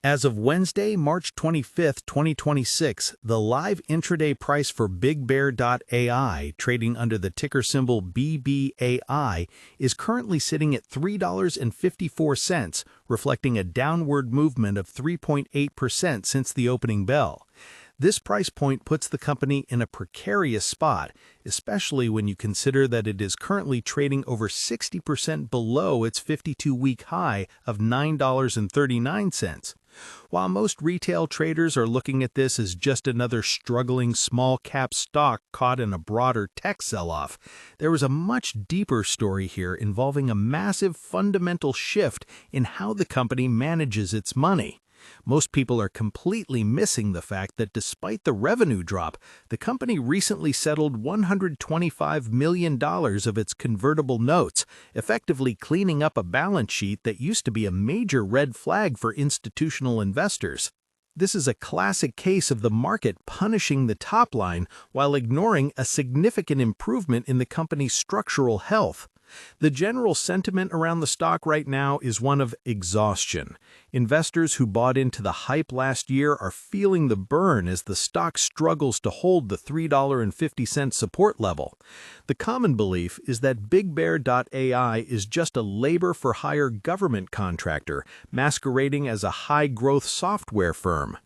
As of Wednesday, March 25, 2026, the live intraday price for BigBear.ai, trading under the ticker symbol BBAI, is currently sitting at $3.54, reflecting a downward movement of 3.8% since the opening bell. This price point puts the company in a precarious spot, especially when you consider that it is currently trading over 60% below its 52-week high of $9.39. While most retail traders are looking at this as just another struggling small-cap stock caught in a broader tech sell-off, there is a much deeper story here involving a massive fundamental shift in how the company manages its money. Most people are completely missing the fact that despite the revenue drop, the company recently settled $125 million of its convertible notes, effectively cleaning up a balance sheet that used to be a major red flag for institutional investors. This is a classic case of the market punishing the top line while ignoring a significant improvement in the company's structural health. The general sentiment around the stock right now is one of exhaustion. Investors who bought into the hype last year are feeling the burn as the stock struggles to hold the $3.50 support level. The common belief is that BigBear.ai is just a labor-for-hire government contractor masquerading as a high-growth software firm.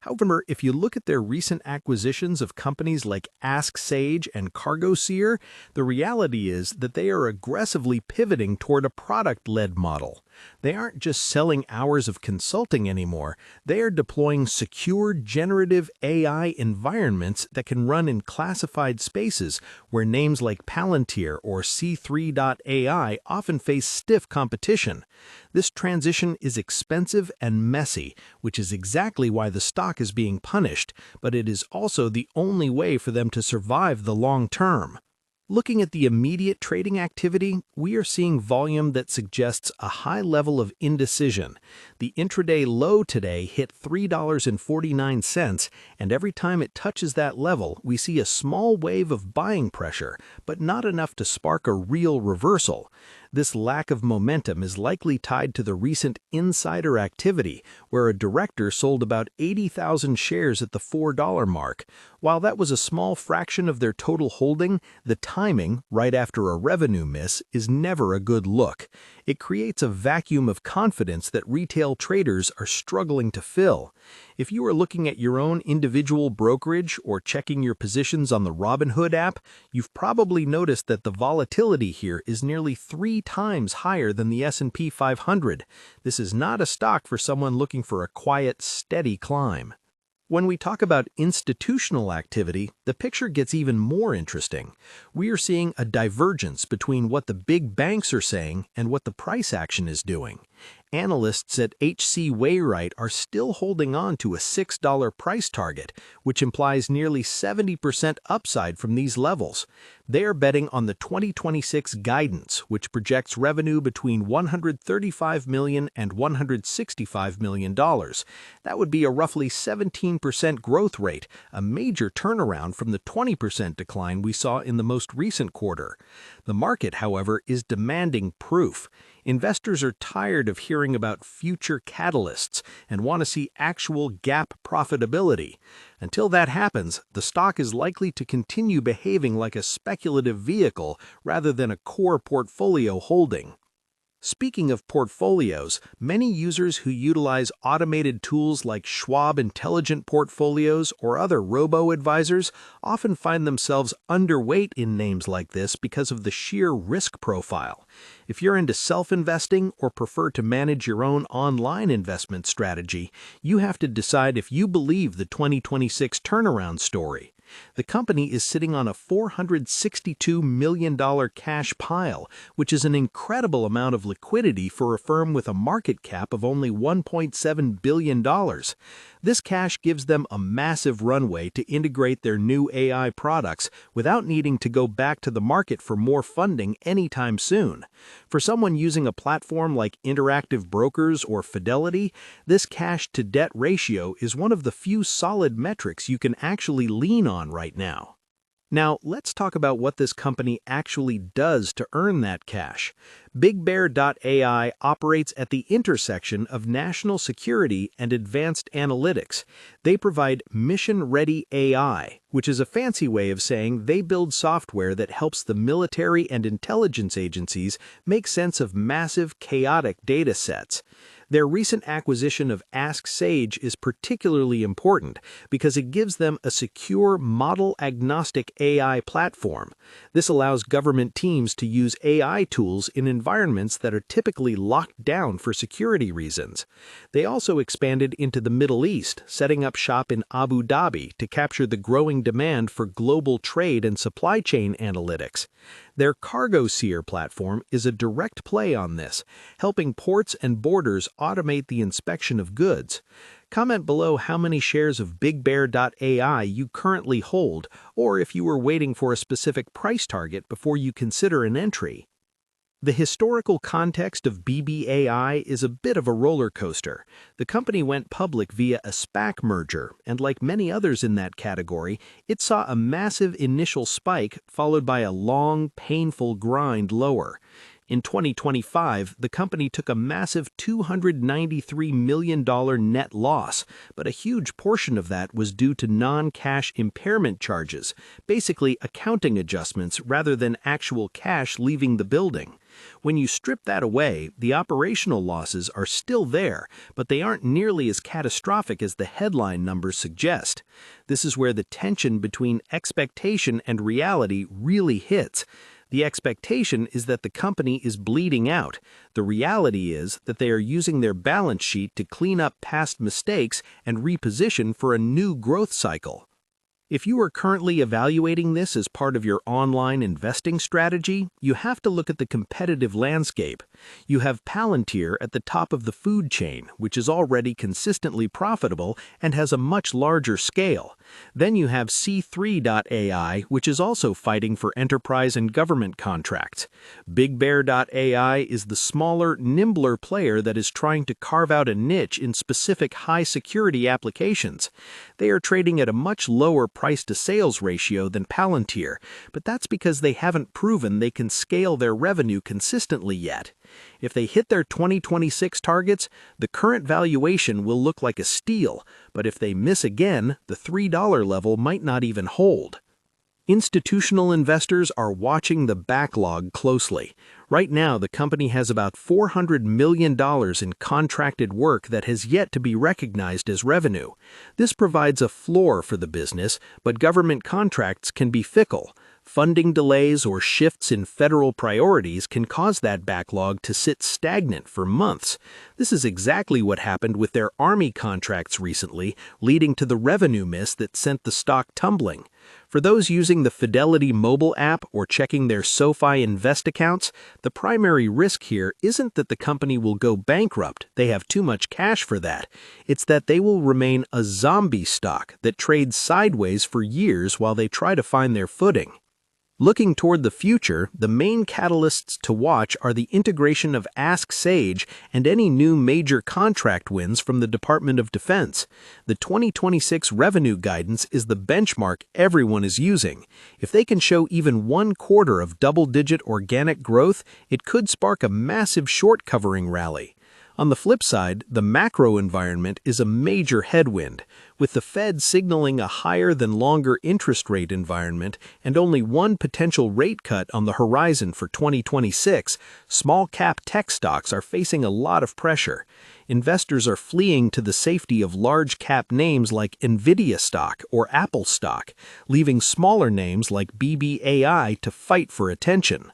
However, if you look at their recent acquisitions of companies like Sage and CargoSeer, the reality is that they are aggressively pivoting toward a product-led model. They aren't just selling hours of consulting anymore, they are deploying secure generative AI environments that can run in classified spaces where names like Palantir or C3.ai often face stiff competition. This transition is expensive and messy, which is exactly why the stock is being punished, but it is also the only way for them to survive the long term. Looking at the immediate trading activity, we are seeing volume that suggests a high level of indecision. The intraday low today hit $3.49, and every time it touches that level, we see a small wave of buying pressure, but not enough to spark a real reversal. This lack of momentum is likely tied to the recent insider activity, where a director sold about 80,000 shares at the $4 mark. While that was a small fraction of their total holding, the timing, right after a revenue miss, is never a good look. It creates a vacuum of confidence that retail traders are struggling to fill. If you are looking at your own individual brokerage or checking your positions on the Robinhood app, you've probably noticed that the volatility here is nearly 3 times higher than the S&P 500. This is not a stock for someone looking for a quiet, steady climb. When we talk about institutional activity, the picture gets even more interesting. We are seeing a divergence between what the big banks are saying and what the price action is doing. Analysts at H.C. Wainwright are still holding on to a $6 price target, which implies nearly 70% upside from these levels. They are betting on the 2026 guidance, which projects revenue between $135 million and $165 million. That would be a roughly 17% growth rate, a major turnaround from the 20% decline we saw in the most recent quarter. The market, however, is demanding proof. Investors are tired of hearing about future catalysts and want to see actual GAAP profitability. Until that happens, the stock is likely to continue behaving like a speculative vehicle rather than a core portfolio holding. Speaking of portfolios, many users who utilize automated tools like Schwab Intelligent Portfolios or other robo-advisors often find themselves underweight in names like this because of the sheer risk profile. If you're into self-investing or prefer to manage your own online investment strategy, you have to decide if you believe the 2026 turnaround story. The company is sitting on a $462 million cash pile, which is an incredible amount of liquidity for a firm with a market cap of only $1.7 billion. This cash gives them a massive runway to integrate their new AI products without needing to go back to the market for more funding anytime soon. For someone using a platform like Interactive Brokers or Fidelity, this cash-to-debt ratio is one of the few solid metrics you can actually lean on right now. Now, let's talk about what this company actually does to earn that cash. BigBear.ai operates at the intersection of national security and advanced analytics. They provide mission-ready AI, which is a fancy way of saying they build software that helps the military and intelligence agencies make sense of massive, chaotic data sets. Their recent acquisition of Ask Sage is particularly important because it gives them a secure, model-agnostic AI platform. This allows government teams to use AI tools in environments that are typically locked down for security reasons. They also expanded into the Middle East, setting up shop in Abu Dhabi to capture the growing demand for global trade and supply chain analytics. Their CargoSeer platform is a direct play on this, helping ports and borders automate the inspection of goods. Comment below how many shares of BigBear.ai you currently hold, or if you were waiting for a specific price target before you consider an entry. The historical context of BBAI is a bit of a roller coaster. The company went public via a SPAC merger, and like many others in that category, it saw a massive initial spike followed by a long, painful grind lower. In 2025, the company took a massive $293 million net loss, but a huge portion of that was due to non-cash impairment charges, basically accounting adjustments rather than actual cash leaving the building. When you strip that away, the operational losses are still there, but they aren't nearly as catastrophic as the headline numbers suggest. This is where the tension between expectation and reality really hits. The expectation is that the company is bleeding out. The reality is that they are using their balance sheet to clean up past mistakes and reposition for a new growth cycle. If you are currently evaluating this as part of your online investing strategy, you have to look at the competitive landscape. You have Palantir at the top of the food chain, which is already consistently profitable and has a much larger scale. Then you have C3.ai, which is also fighting for enterprise and government contracts. BigBear.ai is the smaller, nimbler player that is trying to carve out a niche in specific high-security applications. They are trading at a much lower price-to-sales ratio than Palantir, but that's because they haven't proven they can scale their revenue consistently yet. If they hit their 2026 targets, the current valuation will look like a steal, but if they miss again, the $3 level might not even hold. Institutional investors are watching the backlog closely. Right now, the company has about $400 million in contracted work that has yet to be recognized as revenue. This provides a floor for the business, but government contracts can be fickle. Funding delays or shifts in federal priorities can cause that backlog to sit stagnant for months. This is exactly what happened with their Army contracts recently, leading to the revenue miss that sent the stock tumbling. For those using the Fidelity mobile app or checking their SoFi Invest accounts, the primary risk here isn't that the company will go bankrupt, they have too much cash for that. It's that they will remain a zombie stock that trades sideways for years while they try to find their footing. Looking toward the future, the main catalysts to watch are the integration of Ask Sage and any new major contract wins from the Department of Defense. The 2026 revenue guidance is the benchmark everyone is using. If they can show even 1 quarter of double-digit organic growth, it could spark a massive short-covering rally. On the flip side, the macro environment is a major headwind, with the Fed signaling a higher than longer interest rate environment and only one potential rate cut on the horizon for 2026. Small-cap tech stocks are facing a lot of pressure. Investors are fleeing to the safety of large-cap names like Nvidia stock or Apple stock, leaving smaller names like BBAI to fight for attention.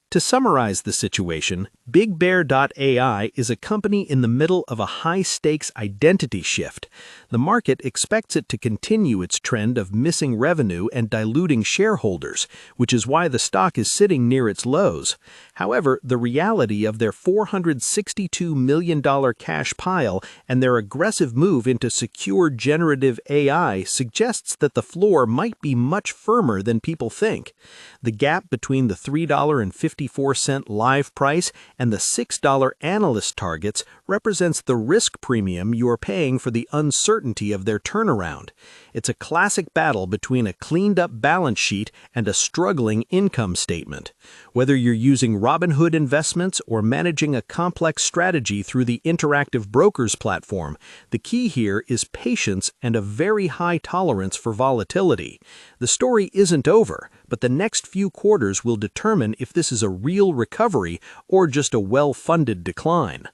To summarize the situation, BigBear.ai is a company in the middle of a high-stakes identity shift. The market expects it to continue its trend of missing revenue and diluting shareholders, which is why the stock is sitting near its lows. However, the reality of their $462 million cash pile and their aggressive move into secure generative AI suggests that the floor might be much firmer than people think. The gap between the $3.50 $1.24 live price and the $6 analyst targets represents the risk premium you are paying for the uncertainty of their turnaround. It's a classic battle between a cleaned-up balance sheet and a struggling income statement. Whether you're using Robinhood Investments or managing a complex strategy through the Interactive Brokers platform, the key here is patience and a very high tolerance for volatility. The story isn't over, but the next few quarters will determine if this is a real recovery or just a well-funded decline.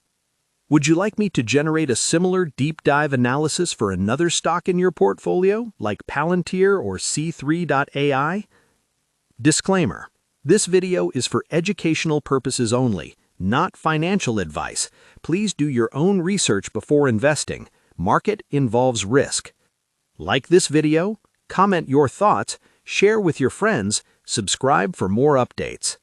Would you like me to generate a similar deep dive analysis for another stock in your portfolio, like Palantir or C3.ai? Disclaimer: this video is for educational purposes only, not financial advice. Please do your own research before investing. Market involves risk. Like this video, comment your thoughts, share with your friends, subscribe for more updates.